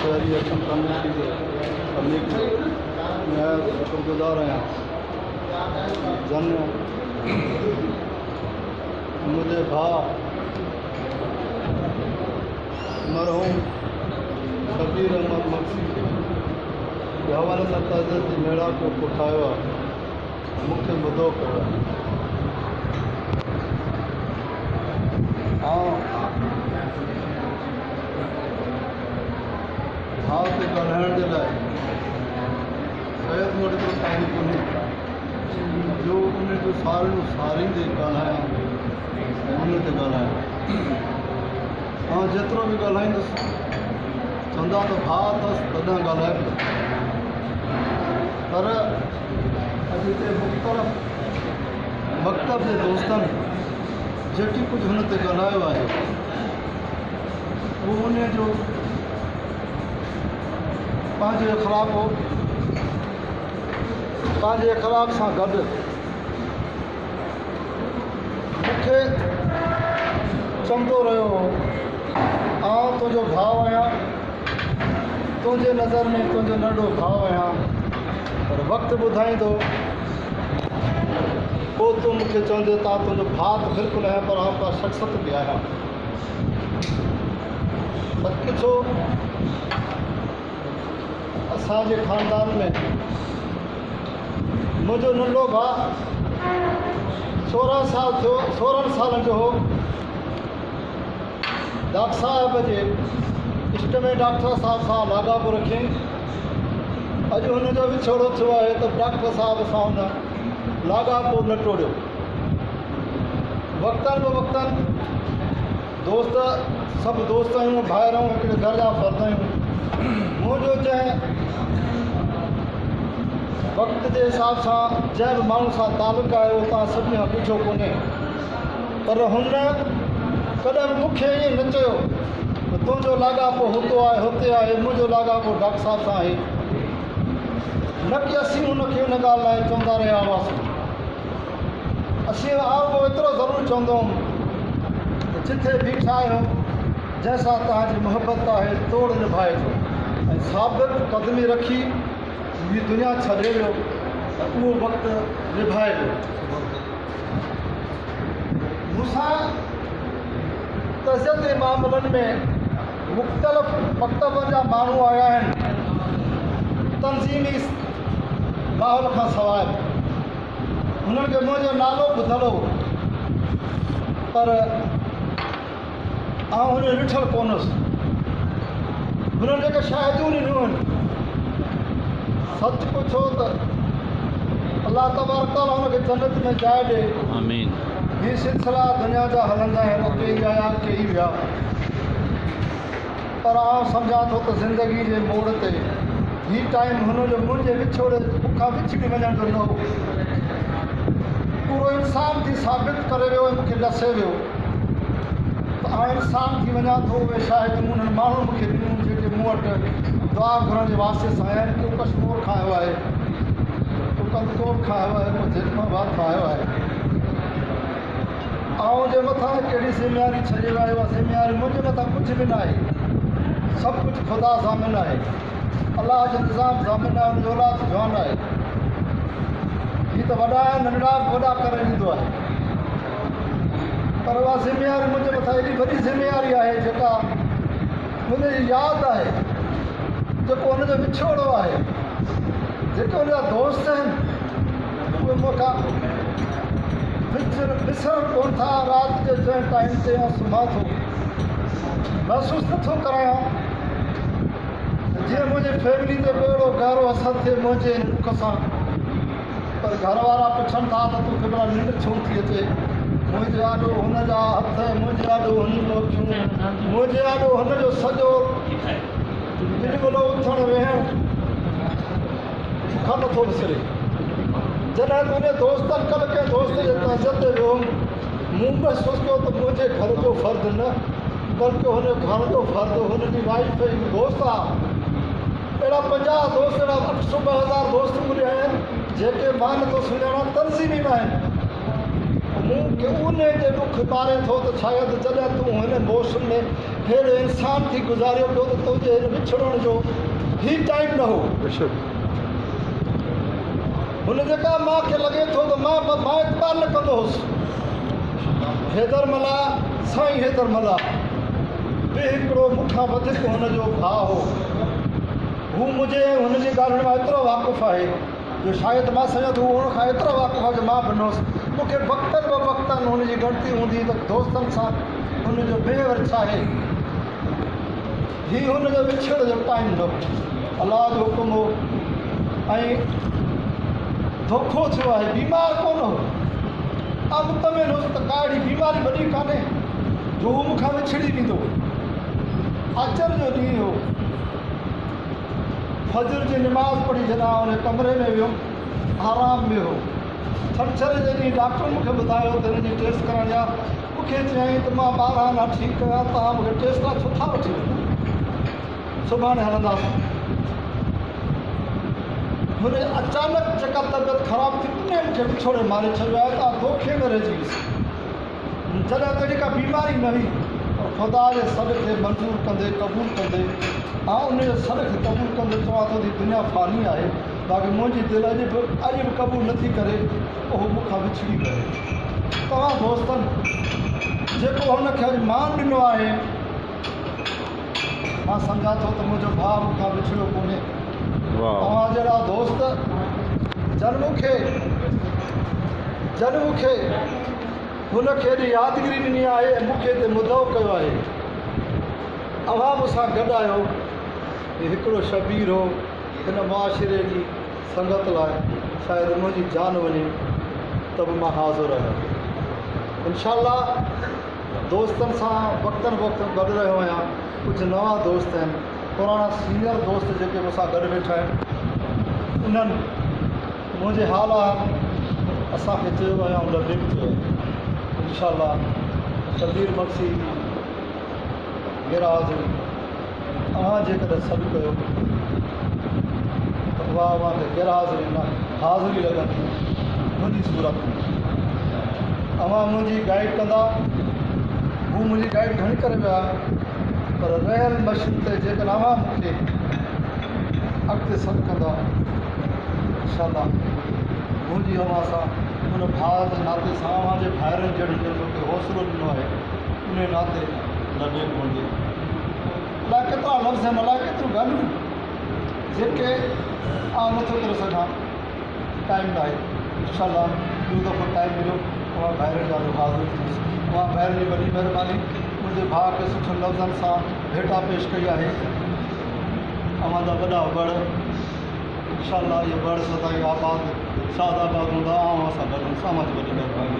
शहरी action committee मैं शुक्रगुजार आहियां। जन मुझे भाउ मरहूम शबीर अहमद मक्सी के हवाले सां तहज़ीब मेड़ा को उठायो आहे, मुख्य मुद्दो कयो आहे। भाउ खे ॻाल्हाइण जे लाइ शायदि मूं वटि एतिरो टाइम कोन्हे जो उन जो सारींदे ॻाल्हायां ऐं उन ते ॻाल्हायां। जेतिरो बि ॻाल्हाईंदुसि चवंदा त भाउ अथसि तॾहिं ॻाल्हाए पियो, पर अॼु हिते मुख़्तलिफ़ मकतब जे दोस्तनि जेकी कुझु हुन ते ॻाल्हायो आहे उहो उन जो पंहिंजे इख़लाक़ सां गॾु मूंखे चवंदो रहियो हो, आउं तुंहिंजो भाउ आहियां, तुंहिंजे नज़र में तुंहिंजो नंढो भाउ आहियां, पर वक़्तु ॿुधाईंदो पोइ तूं मूंखे चवंदे त तुंहिंजो भाउ त बिल्कुलु आहे, पर आउं का शख़्सियत बि आहियां। सचमुचो असांजे ख़ानदान में मुंहिंजो नंढो भाउ 16 साल जो हो। डॉक्टर साहिब जे इष्ट में डॉक्टर साहिब सां लाॻापो रखियईं। अॼु हुनजो विछोड़ो थियो आहे त डॉक्टर साहिब सां हुन लाॻापो न टोड़ियो। वक़्तनि दोस्त सभु दोस्त आहियूं, भाइर आहियूं, हिकिड़े घर जा फ़र्द आहियूं। मुंहिंजो जंहिं वक़्त जे हिसाब सां जंहिं बि माण्हू सां तालुक़ु आहे उहो तव्हां सभिनी खां ॾिठो कोन्हे, पर हुन कॾहिं बि मूंखे ईअं न चयो त तुंहिंजो लाॻापो हुते आहे, मुंहिंजो लाॻापो डॉक्टर साहिब सां आहे। न की असीं हुनखे हुन ॻाल्हि लाइ चवंदा रहिया हुआसीं। असीं आउं एतिरो ज़रूरु चवंदो हुउमि त जिथे बीठा आहियो जंहिंसां तव्हांजी मुहबत आहे तोड़ निभाइजो ऐं साबित क़दमी रखी हीअ दुनिया छॾे वियो त उहो वक़्तु निभाइजो। मूंसां तज़ियत जे मामलनि में मुख़्तलिफ़ मकतबनि जा माण्हू आया आहिनि, तंज़ीमी माहौल खां सवाइ। हुननि खे मुंहिंजो नालो ॿुधल हो, पर आउं हुन ॾिठल कोन हुउसि। हुननि जेके शाहिदियूं ॾिनियूं आहिनि, सच पुछो त अलाह तबारक तआला हुनखे जन्नत में जाइ ॾे। आमीन। हीअ सिलसिला दुनिया जा हलंदा आहिनि, कई आया कई विया, पर आउं सम्झां थो त ज़िंदगी जे मोड़ ते हीअ टाइम हुनजो मुंहिंजे विछोड़े मूंखां विछड़ी वञण जो न हो। पूरो इंसान थी साबित करे वियो ऐं मूंखे ॾसे वियो त आउं इंसान थी वञा थो। उहे शायदि उन्हनि माण्हुनि मूंखे ॾिनियूं जेके मूं वटि दुआ घुरण जे वास्ते सां आया आहिनि। को कश्मीर खां आयो आहे, को कंदकोट खां आयो आहे, को जैसलमेर खां आयो आहे। आउं जे मथां कहिड़ी ज़िम्मेवारी छॾे वियो आहे, उहा ज़िम्मेवारी मुंहिंजे मथां कुझु बि न आहे। सभु कुझु ख़ुदा ज़ामिन आहे, अलाह जो निज़ाम ज़ामिन आहे, हुनजो औलाद जवान आहे। हीअ त वॾा आहिनि, नंढड़ा वॾा करे ॾींदो आहे, पर उहा ज़िम्मेवारी मुंहिंजे मथां एॾी वॾी ज़िम्मेवारी आहे जेका मुंहिंजी यादि आहे, जेको हुनजो विछोड़ो आहे, जेके हुनजा दोस्त आहिनि उहे मूंखां विसरण कोन था। राति जे जंहिं टाइम ते आउं सुम्हां थो महसूसु नथो करायां जीअं मुंहिंजी फैमिली ते कहिड़ो गहरो असरु थिए मुंहिंजे दुख सां। पर घर वारा पुछनि था त तोखे भला निंड छो थी अचे। मुंहिंजे आॾो हुनजा हथ, मुंहिंजे आॾो हुनजो अखियूं, मुंहिंजे आॾो हुनजो सॼो केॾीमहिल उथण वेहण मूंखां नथो विसरे। जॾहिं तुंहिंजे दोस्तनि कल्ह कंहिं दोस्त जे तहज़ीब ते वियो हुउमि, मूं महसूसु कयो त मुंहिंजे घर जो फ़र्ज़ु न बल्कि हुन घर जो फ़र्ज़ु हुनजी वाइफ दोस्त आहे। अहिड़ा 50 दोस्त, अहिड़ा 800-1000 दोस्त मुंहिंजा आहिनि जेके मां नथो सुञाणा, तंज़ीमी में आहिनि। मूं कि उन जे दुख ॿारे थो त शायदि जॾहिं तूं हिन मौसम में अहिड़ो इंसान थी गुज़ारियो पियो त तुंहिंजे हिन विछड़ण जो ही टाइम न हो। हुन जेका मां खे लॻे थो त मां इतबार न कंदो हुउसि। हैदर मला साईं हैदर मला ॿिए हिकिड़ो मूंखां वधीक हुनजो भाउ हो। हू मुंहिंजे हुनजी ॻाल्हियुनि मां एतिरो वाक़ुफ़ु आहे जो शायदि मां सम्झां थो हुन खां एतिरो वाक़ुफ़ु आहे जो मां बि न हुउसि। मूंखे वक़्तनि ब वक़्तनि हुनजी ॻणती हूंदी त दोस्तनि सां हुनजो बेवर छा आहे। हीउ हुनजो विछड़ जो टाइम हो, अलाह जो हुकुम हो ऐं धोखो थियो आहे। बीमार कोन हो, अब तमें हुउसि त का अहिड़ी बीमारी वॾी कान्हे जो हू मूंखां विछड़ी वेंदो। अचर जो ॾींहुं हो, फजर जी निमाज़ पढ़ी छॾां हुन कमरे में वियुमि, आराम में हो। छंछर जे ॾींहुं डॉक्टर मूंखे ॿुधायो त हिन जी टेस्ट कराइणी आहे। मूंखे चयईं त मां 12 आना ठीकु कया, तव्हां मूंखे टेस्ट लाइ छो था वठी वञो, सुभाणे हलंदासीं। हुन अचानक जेका तबियत ख़राबु थी उन मूंखे विछोड़े मारे छॾियो आहे। तव्हां धोखे में रहिजी वियुसि। जॾहिं तॾहिं का बीमारी न हुई, ख़ुदा जे सॾ खे मंज़ूरु कंदे क़बूलु कंदे उन जे सॾ खे क़बूलु कंदे चवां थो त दुनिया फ़ानी आहे, बाक़ी मुंहिंजी दिलि अॼु बि क़बूलु नथी करे, उहो मूंखां विछड़ी वियो। तव्हां दोस्तनि जेको हुनखे अॼु मान ॾिनो आहे, मां सम्झां थो त मुंहिंजो भाउ मूंखां विछड़ियो कोन्हे। तव्हां जहिड़ा दोस्त जन मूंखे हुनखे एॾी यादगिरी ॾिनी आहे ऐं मूंखे हिते मुदो कयो आहे। अवां मूंसां गॾु आहियो। हीउ हिकिड़ो शबीर हो, हिन मुआशिरे जी संगत लाइ शायदि मुंहिंजी जान वञे त बि मां हाज़िर आहियां। इंशाअल्लाह दोस्तनि सां वक़्तनि गॾु रहियो आहियां। कुझु नवां दोस्त आहिनि, पुराणा सीनियर दोस्त जेके मूंसां गॾु वेठा आहिनि, उन्हनि मुंहिंजे हालात असांखे चयो आहे ऐं लबिक चयो आहे। इंशाअल्लाह शबीर मक्सी गिराज़री तव्हां जेकॾहिं सॾु कयो त उहा खे गिराज़री न हाज़िरी लॻंदी मुंहिंजी सूरत में। तव्हां मुंहिंजी गाइड कंदा, हू मुंहिंजी गाइड घणी करे विया, पर रहियल मशीन ते जेकॾहिं तव्हां मूंखे अॻिते सॾु कंदा, इंशाअल्लाह मुंहिंजी अवां सां उन भाउ जे नाते सां अवां जे भाइरनि जहिड़ी जो मूंखे हौसलो ॾिनो आहे, उन नाते लॾे कोन्हे। अलाए केतिरा लफ़्ज़ आहिनि, अलाए केतिरियूं ॻाल्हियूं जेके आउं नथो करे सघां, टाइम न आहे। इंशाअल्लाह ॿियो दफ़ो टाइम मिलियो उहा भाइरनि जा हाज़िर थींदुसि। उहा भाइरनि जी वॾी महिरबानी मुंहिंजे भाउ खे सुठनि लफ़्ज़नि सां भेटा पेश कई आहे। अवां जा वॾा बड़ इंशाअल्लाह इहे बड़ सदाईं आबाद शादाबाद हूंदा, असां गॾु सां वॾी महिरबानी।